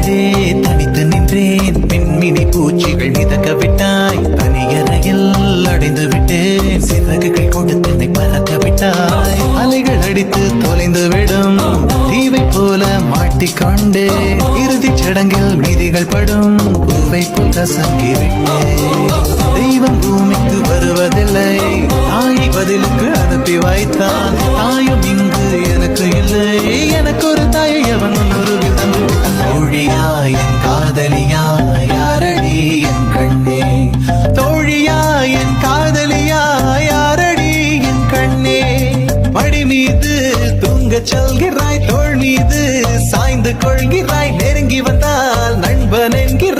தனித்தே தனித்து நின்றேன். மின்மினி பூச்சிகள் மிதக்க விட்டாய். தனியறையில் அடைந்து விட்டேன். சிறகுகள் கொடுத்து என்னை பறக்க விட்டாய். அலைகள் அடித்து தொலைந்து விடும் தீவை போல மாட்டிக்கொண்டே. இறுதிச் சடங்கில் மீதிகள் படும் பூவை போல் கசங்கி விட்டேன். தெய்வம் பூமிக்கு வருவதில்லை. தாயை பதிலுக்கு அனுப்பி வைத்தான். தாயும் இங்கு எனக்கு இல்லை. எனக்கு ஒரு தாயை அவன் ஒரு விதம். தோழியாய் என் காதலியாய் யாரடி என் கண்ணே. தோழியாய் என் காதலியாய் யாரடி என் கண்ணே. மடி மீது தூங்கச் சொல்கிறாய். தோள் மீது சாய்ந்து கொள்கிறாய். நெருங்கி வந்தால் நண்பன் என்கிறாய்.